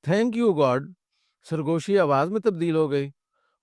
Thank you God. सरगोशी आवाज़ में तब्दील हो गई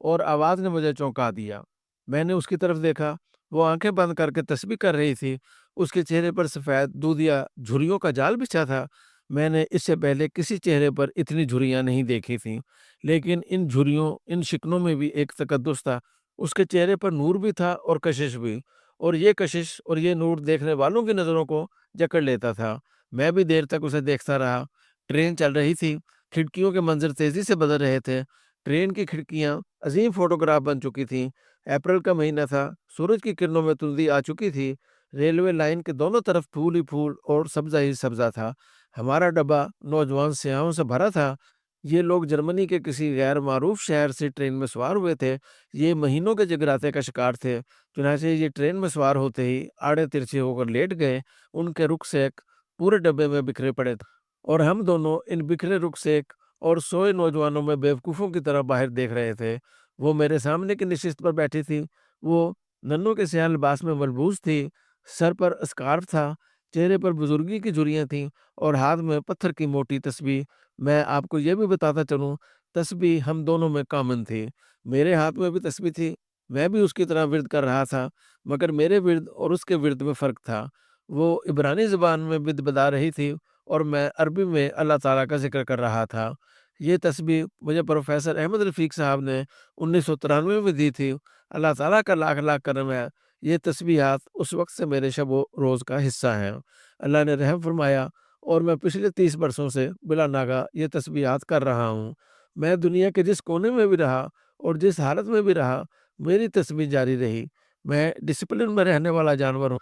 और आवाज़ ने मुझे चौंका दिया। मैंने उसकी तरफ देखा, वो आंखें बंद करके तस्बीह कर रही थी। उसके चेहरे पर सफ़ेद दूधिया झुर्रियों का जाल बिछा था। मैंने इससे पहले किसी चेहरे पर इतनी झुर्रियाँ नहीं देखी थीं, लेकिन इन झुर्रियों, इन शिकनों में भी एक तकद्दुस था। उसके चेहरे पर नूर भी था और कशिश भी, और ये कशिश और ये नूर देखने वालों की नज़रों को जकड़ लेता था। मैं भी देर तक उसे देखता रहा। ट्रेन चल रही थी, खिड़कियों के मंज़र तेज़ी से बदल रहे थे। ट्रेन की खिड़कियाँ अजीम फोटोग्राफ बन चुकी थीं। अप्रैल का महीना था, सूरज की किरणों में धुंधली आ चुकी थी। रेलवे लाइन के दोनों तरफ फूल ही फूल और सब्ज़ा ही सब्ज़ा था। हमारा डब्बा नौजवान सियाहों से भरा था। ये लोग जर्मनी के किसी गैर मारूफ शहर से ट्रेन में सवार हुए थे। ये महीनों के जगराते का शिकार थे। चुनाचे ये ट्रेन में सवार होते ही आड़े तिरछे होकर लेट गए। उनके रुकसेक पूरे डब्बे में बिखरे पड़े थे, और हम दोनों इन बिखरे रुकसेक और सोए नौजवानों में बेवकूफ़ों की तरह बाहर देख रहे थे। वो मेरे सामने की नशिस्त पर बैठी थी। वो नन्हों के स्याह लिबास में मलबूस थी, सर पर स्कार्फ था, चेहरे पर बुजुर्गी की झुर्रियाँ थीं और हाथ में पत्थर की मोटी तस्बीह। मैं आपको ये भी बताता चलूँ, तस्बीह हम दोनों में कॉमन थी। मेरे हाथ में भी तस्बीह थी, मैं भी उसकी तरह विर्द कर रहा था, मगर मेरे विर्द और उसके विर्द में फ़र्क था। वो इब्रानी ज़ुबान में बिद बता रही थी और मैं अरबी में अल्लाह ताला का ज़िक्र कर रहा था। ये तस्बीह मुझे प्रोफ़ेसर अहमद रफ़ीक साहब ने 1993 में दी थी। अल्लाह ताला का लाख लाख करम है। ये तस्बीहात उस वक़्त से मेरे शब-ओ-रोज़ का हिस्सा हैं। अल्लाह ने रहम फ़रमाया और मैं पिछले 30 बरसों से बिला नागा ये तस्बीहात कर रहा हूँ। मैं दुनिया के जिस कोने में भी रहा और जिस हालत में भी रहा, मेरी तस्बीह जारी रही। मैं डिसिप्लिन में रहने वाला जानवर हूँ,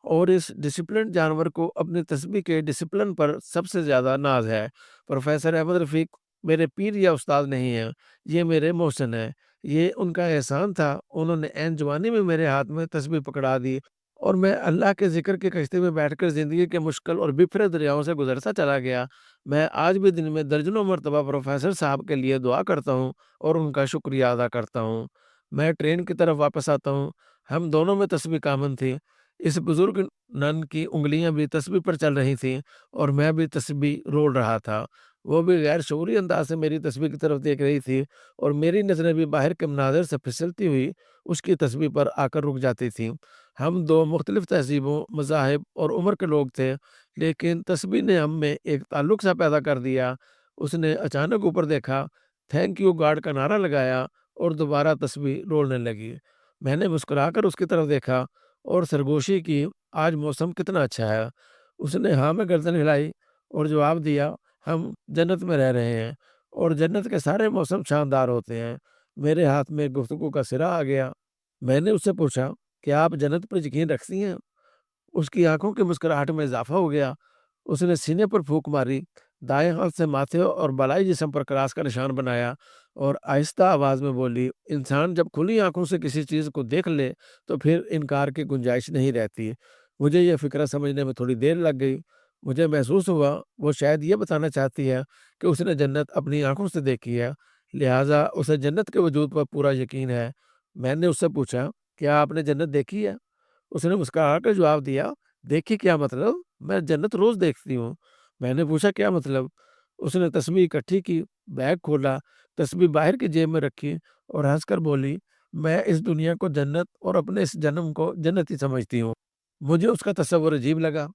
और इस डिसिप्लिन्ड जानवर को अपनी तस्बीह के डिसिप्लिन पर सबसे ज़्यादा नाज़ है। प्रोफ़ेसर अहमद रफ़ीक मेरे पीर या उस्ताद नहीं हैं, ये मेरे मोहसिन हैं। ये उनका एहसान था, उन्होंने ऐन जवानी में मेरे हाथ में तस्बीह पकड़ा दी और मैं अल्लाह के ज़िक्र की कश्ती में बैठकर ज़िंदगी के मुश्किल और बिखरे दरियाओं से गुज़रता चला गया। मैं आज भी दिन में दर्जनों मर्तबा प्रोफ़ेसर साहब के लिए दुआ करता हूँ और उनका शुक्रिया अदा करता हूँ। मैं ट्रेन की तरफ वापस आता हूँ, हम दोनों में तस्बीह कामन थी। इस बुज़ुर्ग नन की उँगलियाँ भी तस्बीह पर चल रही थीं और मैं भी तस्बीह रोल रहा था। वो भी गैर शऊरी अंदाज़ से मेरी तस्बीह की तरफ देख रही थी और मेरी नज़रें भी बाहर के मनाज़िर से फिसलती हुई उसकी तस्बीह पर आकर रुक जाती थीं। हम 2 मुख्तलिफ़ तहज़ीबों, मज़ाहिब और उम्र के लोग थे, लेकिन तस्बीह ने हम में एक ताल्लुक सा पैदा कर दिया। उसने अचानक ऊपर देखा, थैंक यू गॉड का नारा लगाया और दोबारा तस्बीह रोलने लगी। मैंने मुस्कुराकर उसकी तरफ देखा और सरगोशी की, आज मौसम कितना अच्छा है। उसने हाँ में गर्दन हिलाई और जवाब दिया, हम जन्नत में रह रहे हैं और जन्नत के सारे मौसम शानदार होते हैं। मेरे हाथ में गुफ्तगू का सिरा आ गया। मैंने उससे पूछा, क्या आप जन्नत पर यकीन रखती हैं? उसकी आंखों की मुस्कुराहट में इजाफा हो गया। उसने सीने पर फूंक मारी, दाएं हाथ से माथे और बालाई जिस्म पर क्रॉस का निशान बनाया और आहिस्ता आवाज में बोली, इंसान जब खुली आंखों से किसी चीज को देख ले तो फिर इनकार की गुंजाइश नहीं रहती। मुझे यह फिक्रा समझने में थोड़ी देर लग गई। मुझे महसूस हुआ वो शायद ये बताना चाहती है कि उसने जन्नत अपनी आंखों से देखी है, लिहाजा उसे जन्नत के वजूद पर पूरा यकीन है। मैंने उससे पूछा, क्या आपने जन्नत देखी है? उसने मुस्कुरा कर जवाब दिया, देखिए क्या मतलब? मैं जन्नत रोज़ देखती हूँ। मैंने पूछा, क्या मतलब? उसने तस्बीह इकट्ठी की, बैग खोला, तस्बीह बाहर की जेब में रखी और हँसकर बोली, मैं इस दुनिया को जन्नत और अपने इस जन्म को जन्नत ही समझती हूँ। मुझे उसका तसव्वुर अजीब लगा।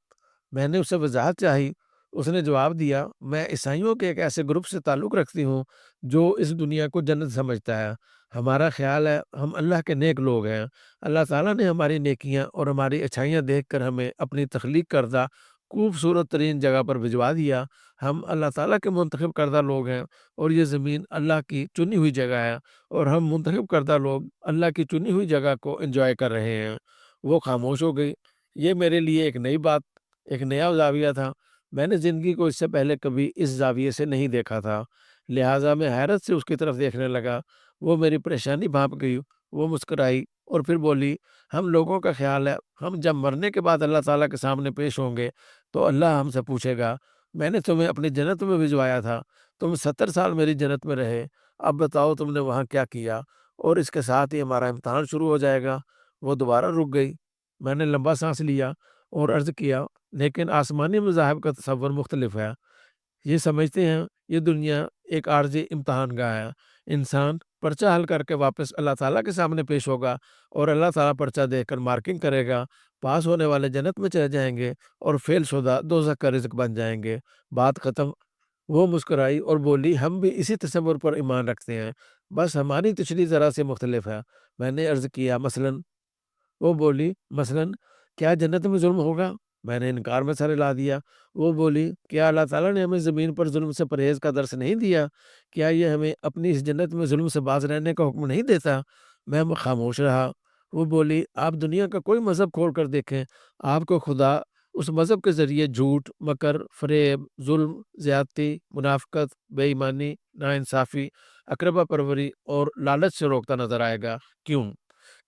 मैंने उससे वज़ाहत चाही। उसने जवाब दिया, मैं ईसाइयों के एक ऐसे ग्रुप से ताल्लुक़ रखती हूँ, जो इस दुनिया को जन्नत समझता है। हमारा ख़्याल है, हम अल्लाह के नेक लोग हैं। अल्लाह ताला ने हमारी नेकियां और हमारी अच्छाइयां देखकर हमें अपनी तख्लीक करदा खूबसूरत तरीन जगह पर भिजवा दिया। हम अल्लाह ताला के मुंतखब करदा लोग हैं और ये ज़मीन अल्लाह की चुनी हुई जगह है और हम मुंतखब करदा लोग अल्लाह की चुनी हुई जगह को एंजॉय कर रहे हैं। वो खामोश हो गई। ये मेरे लिए एक नई बात, एक नया ज़ाविया था। मैंने ज़िंदगी को इससे पहले कभी इस ज़ाविये से नहीं देखा था, लिहाजा मैं हैरत से उसकी तरफ देखने लगा। वो मेरी परेशानी भांप गई। वो मुस्कुराई और फिर बोली, हम लोगों का ख्याल है, हम जब मरने के बाद अल्लाह ताला के सामने पेश होंगे तो अल्लाह हमसे पूछेगा, मैंने तुम्हें अपनी जन्नत में भिजवाया था, तुम 70 साल मेरी जन्नत में रहे, अब बताओ तुमने वहाँ क्या किया? और इसके साथ ही हमारा इम्तिहान शुरू हो जाएगा। वो दोबारा रुक गई। मैंने लंबा सांस लिया और अर्ज किया, लेकिन आसमानी मज़ाहिब का तसव्वुर मुख्तलिफ है। ये समझते हैं یہ دنیا ایک عارضی امتحان گاہ ہے۔ انسان پرچہ حل کر کے واپس اللہ تعالیٰ کے سامنے پیش ہوگا اور اللہ تعالیٰ پرچہ دیکھ کر مارکنگ کرے گا۔ پاس ہونے والے جنت میں چلے جائیں گے اور فیل شدہ دوزخ کا رزق بن جائیں گے۔ بات ختم۔ وہ مسکرائی اور بولی، ہم بھی اسی تصور پر ایمان رکھتے ہیں، بس ہماری تشریح ذرا سے مختلف ہے۔ میں نے عرض کیا، مثلاً؟ وہ بولی، مثلاً کیا جنت میں ظلم ہوگا؟ میں نے انکار میں سر ہلا دیا۔ وہ بولی، کیا اللہ تعالیٰ نے ہمیں زمین پر ظلم سے پرہیز کا درس نہیں دیا؟ کیا یہ ہمیں اپنی اس جنت میں ظلم سے باز رہنے کا حکم نہیں دیتا؟ میں خاموش رہا۔ وہ بولی، آپ دنیا کا کوئی مذہب کھول کر دیکھیں، آپ کو خدا اس مذہب کے ذریعے جھوٹ، مکر، فریب، ظلم، زیادتی، منافقت، بے ایمانی، ناانصافی، اقربا پروری اور لالچ سے روکتا نظر آئے گا۔ کیوں؟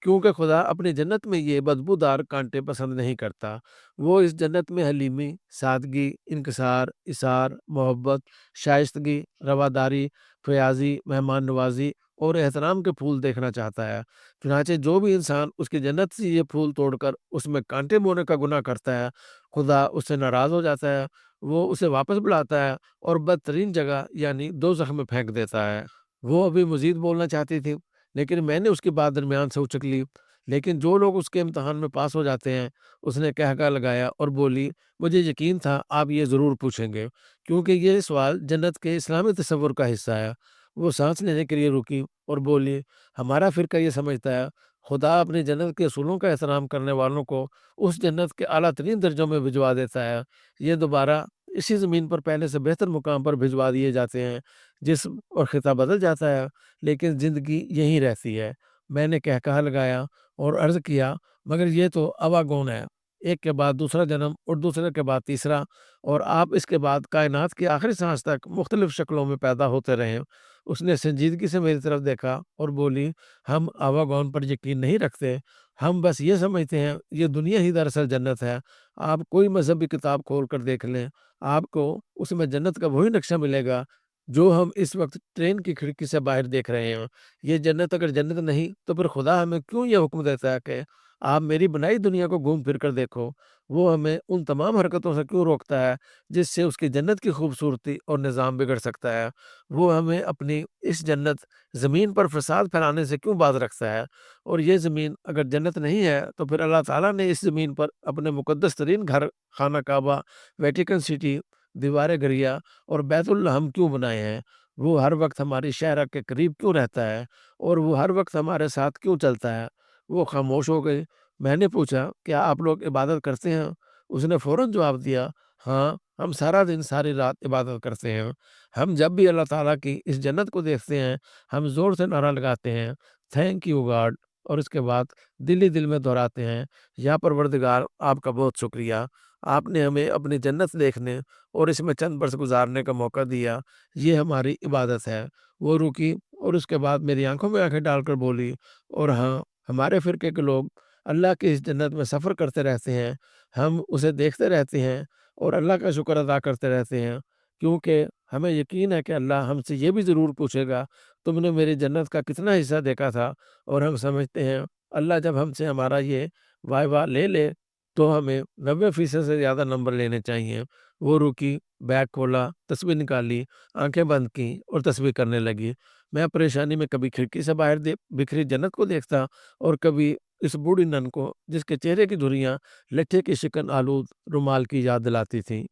کیونکہ خدا اپنی جنت میں یہ بدبودار کانٹے پسند نہیں کرتا۔ وہ اس جنت میں حلیمی، سادگی، انکسار، اثار، محبت، شائستگی، رواداری، فیاضی، مہمان نوازی اور احترام کے پھول دیکھنا چاہتا ہے۔ چنانچہ جو بھی انسان اس کی جنت سے یہ پھول توڑ کر اس میں کانٹے بونے کا گناہ کرتا ہے، خدا اس سے ناراض ہو جاتا ہے۔ وہ اسے واپس بلاتا ہے اور بدترین جگہ یعنی دوزخ میں پھینک دیتا ہے۔ وہ ابھی مزید بولنا چاہتی تھی، لیکن میں نے اس کی بات درمیان سے اچک لی۔ لیکن جو لوگ اس کے امتحان میں پاس ہو جاتے ہیں، اس نے کہا لگایا اور بولی، مجھے یقین تھا آپ یہ ضرور پوچھیں گے، کیونکہ یہ سوال جنت کے اسلامی تصور کا حصہ ہے۔ وہ سانس لینے کے لیے رکی اور بولی، ہمارا فرقہ یہ سمجھتا ہے خدا اپنی جنت کے اصولوں کا احترام کرنے والوں کو اس جنت کے اعلیٰ ترین درجوں میں بھجوا دیتا ہے۔ یہ دوبارہ اسی زمین پر پہلے سے بہتر مقام پر بھجوا دیے جاتے ہیں۔ جسم اور خطہ بدل جاتا ہے، لیکن زندگی یہیں رہتی ہے۔ میں نے کہا لگایا اور عرض کیا، مگر یہ تو اواگون ہے، ایک کے بعد دوسرا جنم اور دوسرے کے بعد تیسرا، اور آپ اس کے بعد کائنات کی آخری سانس تک مختلف شکلوں میں پیدا ہوتے رہے۔ اس نے سنجیدگی سے میری طرف دیکھا اور بولی، ہم اواگون پر یقین نہیں رکھتے، ہم بس یہ سمجھتے ہیں یہ دنیا ہی دراصل جنت ہے۔ آپ کوئی مذہبی کتاب کھول کر دیکھ لیں، آپ کو اس میں جنت کا وہی نقشہ ملے گا جو ہم اس وقت ٹرین کی کھڑکی سے باہر دیکھ رہے ہیں۔ یہ جنت اگر جنت نہیں تو پھر خدا ہمیں کیوں یہ حکم دیتا ہے کہ آپ میری بنائی دنیا کو گھوم پھر کر دیکھو؟ وہ ہمیں ان تمام حرکتوں سے کیوں روکتا ہے جس سے اس کی جنت کی خوبصورتی اور نظام بگڑ سکتا ہے؟ وہ ہمیں اپنی اس جنت زمین پر فساد پھیلانے سے کیوں باز رکھتا ہے؟ اور یہ زمین اگر جنت نہیں ہے تو پھر اللہ تعالیٰ نے اس زمین پر اپنے مقدس ترین گھر، خانہ کعبہ، ویٹیکن سٹی، دیوار گریا اور بیت الحم کیوں بنائے ہیں؟ وہ ہر وقت ہماری شہرہ کے قریب کیوں رہتا ہے اور وہ ہر وقت ہمارے ساتھ کیوں چلتا ہے؟ وہ خاموش ہو گئی۔ میں نے پوچھا، کیا آپ لوگ عبادت کرتے ہیں؟ اس نے فوراً جواب دیا، ہاں، ہم سارا دن ساری رات عبادت کرتے ہیں۔ ہم جب بھی اللہ تعالیٰ کی اس جنت کو دیکھتے ہیں، ہم زور سے نعرہ لگاتے ہیں، تھینک یو گاڈ، اور اس کے بعد دل ہی دل میں دہراتے ہیں، یا پروردگار، آپ کا بہت شکریہ، آپ نے ہمیں اپنی جنت دیکھنے اور اس میں چند برس گزارنے کا موقع دیا، یہ ہماری عبادت ہے۔ وہ رکی اور اس کے بعد میری آنکھوں میں آنکھیں ڈال کر بولی، اور ہاں، ہمارے فرقے کے لوگ اللہ کی اس جنت میں سفر کرتے رہتے ہیں، ہم اسے دیکھتے رہتے ہیں اور اللہ کا شکر ادا کرتے رہتے ہیں، کیونکہ ہمیں یقین ہے کہ اللہ ہم سے یہ بھی ضرور پوچھے گا، تم نے میری جنت کا کتنا حصہ دیکھا تھا؟ اور ہم سمجھتے ہیں اللہ جب ہم سے ہمارا یہ وائبہ لے لے تو ہمیں 90% سے زیادہ نمبر لینے چاہیے۔ وہ رکی، بیگ کھولا، تصویر نکالی، آنکھیں بند کی اور تصویر کرنے لگی۔ میں پریشانی میں کبھی کھڑکی سے باہر بکھری جنت کو دیکھتا اور کبھی اس بوڑھی نن کو جس کے چہرے کی دھریاں لٹھے کی شکن آلود رومال کی یاد دلاتی تھیں۔